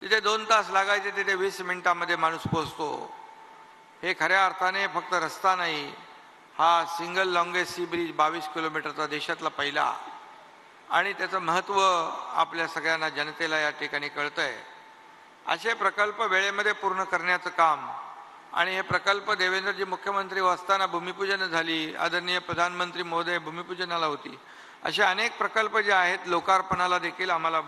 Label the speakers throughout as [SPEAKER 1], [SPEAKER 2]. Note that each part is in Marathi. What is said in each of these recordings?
[SPEAKER 1] जिथे 2 तास लागायचे तिथे 20 मिनिटांमध्ये माणूस पोहोचतो। हे खऱ्या अर्थाने फक्त रस्ता नाही, हा सिंगल लॉंगेस्ट सी ब्रिज 22 किलोमीटरचा देशातला पहिला, आणि त्याचं महत्त्व आपल्या सगळ्यांना जनतेला या ठिकाणी कळतंय। असे प्रकल्प वेळेमध्ये पूर्ण करण्याचं काम, आणि हे प्रकल्प देवेंद्रजी मुख्यमंत्री असताना भूमिपूजन झाली, आदरणीय प्रधानमंत्री महोदय भूमिपूजनाला होती। असे अनेक प्रकल्प जे आहेत लोकार्पणाला देखील आम्हाला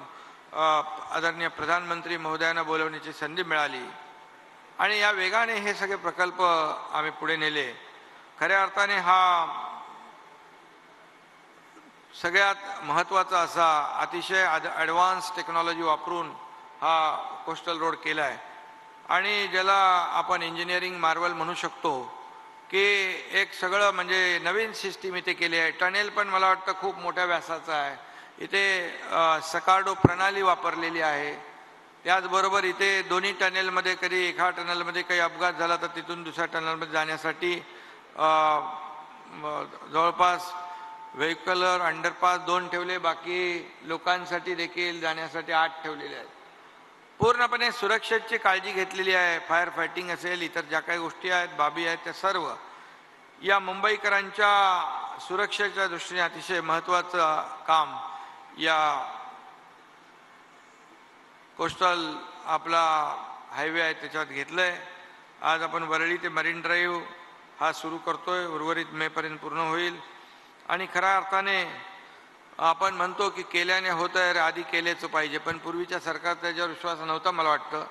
[SPEAKER 1] आदरणीय प्रधानमंत्री महोदयांना बोलवण्याची संधी मिळाली, आणि या वेगाने हे सगळे प्रकल्प आम्ही पुढे नेले। खऱ्या अर्थाने हा सगळ्यात महत्त्वाचा असा अतिशय ॲडव्हान्स टेक्नॉलॉजी वापरून हा कोस्टल रोड केला आहे, आणि ज्याला आपण इंजिनिअरिंग मार्वल म्हणू शकतो की एक सगळं म्हणजे नवीन सिस्टीम इथे केली आहे। टनेल पण मला वाटतं खूप मोठ्या व्यासाचा आहे, इथे सकार्डो प्रणाली वापरलेली आहे। त्याचबरोबर इथे दोन्ही टनेलमध्ये कधी एका टनेलमध्ये काही अपघात झाला तर तिथून दुसऱ्या टनेलमध्ये जाण्यासाठी जवळपास व्हेकलर अंडरपास 2 ठेवले, बाकी लोकांसाठी देखील जाण्यासाठी 8 ठेवलेले आहेत। पूर्णपणे सुरक्षेची काळजी घेतलेली आहे। फायर फायटिंग असेल, इतर ज्या काही गोष्टी आहेत, बाबी आहेत, त्या सर्व या मुंबईकरांच्या सुरक्षेच्या दृष्टीने अतिशय महत्त्वाचं काम या कोस्टल आपला हायवे आहे त्याच्यात घेतलं आहे। आज आपण वरळी ते मरीन ड्राईव्ह हा सुरू करतोय, उर्वरित मेपर्यंत पूर्ण होईल। आणि खऱ्या अर्थाने आपण म्हणतो की केल्याने होतं आहे, आधी केलेच पाहिजे, पण पूर्वीच्या सरकारचा त्याच्यावर विश्वास नव्हता मला वाटतं,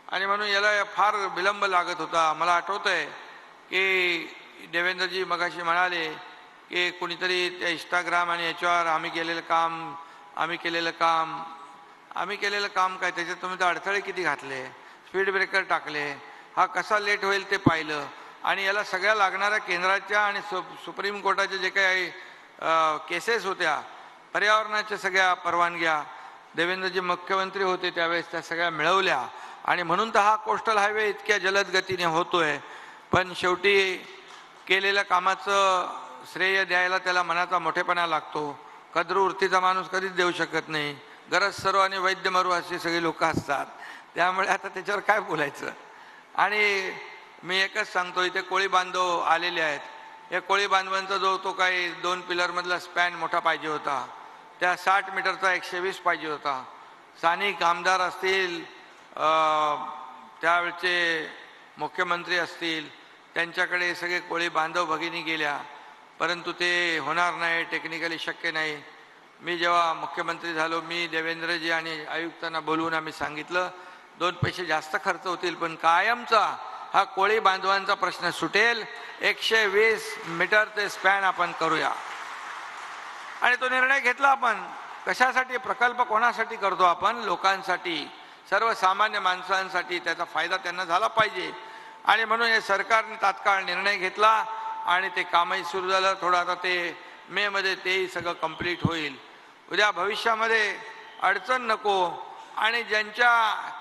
[SPEAKER 1] आणि म्हणून याला फार विलंब लागत होता। मला आठवतं आहे की देवेंद्रजी मगाशी म्हणाले की कोणीतरी त्या इंस्टाग्राम आणि याच्यावर आम्ही केलेलं काम काय, त्याच्यात तुम्ही तर अडथळे किती घातले, स्पीड ब्रेकर टाकले, हा कसा लेट होईल ते पाहिलं, आणि याला सगळ्या लागणाऱ्या केंद्राच्या आणि सुप्रीम कोर्टाच्या जे काही केसेस होत्या, पर्यावरणाच्या सगळ्या परवानग्या देवेंद्रजी मुख्यमंत्री होते त्यावेळेस त्या सगळ्या मिळवल्या, आणि म्हणून तर हा कोस्टल हायवे इतक्या जलद गतीने होतोय। पण शेवटी केलेल्या कामाचं श्रेय द्यायला त्याला मनाचा मोठेपणा लागतो। कद्रू वृत्तीचा माणूस कधीच देऊ शकत नाही। गरज सर्व आणि वैद्य मरू अशी सगळी लोक असतात, त्यामुळे आता त्याच्यावर काय बोलायचं। आणि मी एकच सांगतो, इथे कोळी बांधव आलेले आहेत, या कोळी बांधवांचा जो तो काही 2 पिलरमधला स्पॅन मोठा पाहिजे होता, त्या 60 मीटरचा 120 पाहिजे होता। स्थानिक आमदार असतील, त्यावेळचे मुख्यमंत्री असतील, त्यांच्याकडे सगळे कोळी बांधव भगिनी गेल्या, परंतु ते होणार नाही, टेक्निकली शक्य नाही। मी जेव्हा मुख्यमंत्री झालो, मी देवेंद्रजी आणि आयुक्तांना बोलवून आम्ही सांगितलं 2 पैसे जास्त खर्च होतील, पण कायमचा हा कोळी बांधवांचा प्रश्न सुटेल, 120 मीटरचे स्पॅन आपण करूया। आणि तो निर्णय घेतला आपण। कशासाठी प्रकल्प कोणासाठी करतो आपण? लोकांसाठी, सर्वसामान्य माणसांसाठी त्याचा फायदा त्यांना झाला पाहिजे, आणि म्हणून हे सरकारने तात्काळ निर्णय घेतला आणि ते कामही सुरू झालं। थोडं आता ते मे मध्ये तेही सगळं कंप्लीट होईल। उद्या भविष्यामध्ये अडचण नको, आणि ज्यांच्या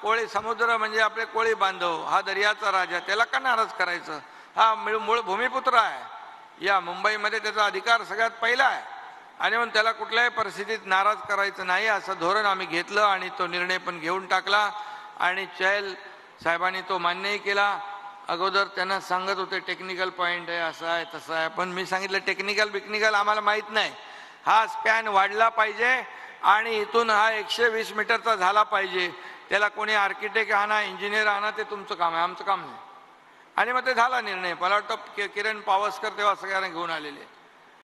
[SPEAKER 1] कोळी समुद्र म्हणजे आपले कोळी बांधव, हा दर्याचा राजा, त्याला का नाराज करायचं? हा मूळ भूमिपुत्र आहे, या मुंबईमध्ये त्याचा अधिकार सगळ्यात पहिला आहे, आणि म्हणून त्याला कुठल्याही परिस्थितीत नाराज करायचं नाही असं धोरण आम्ही घेतलं, आणि तो निर्णय पण घेऊन टाकला, आणि चहल साहेबांनी तो मान्यही केला। अगोदर त्यांना सांगत होते टेक्निकल पॉईंट आहे, असं आहे तसं आहे, पण मी सांगितलं टेक्निकल आम्हाला माहीत नाही, हा स्पॅन वाढला पाहिजे आणि इथून हा 120 मीटरचा झाला पाहिजे। त्याला कोणी आर्किटेक्ट आणा, इंजिनियर आणा, ते तुमचं काम आहे, आमचं काम नाही। आणि मग ते झाला निर्णय। मला वाटतं किरण पावसकर तेव्हा सगळ्यांना घेऊन आलेले।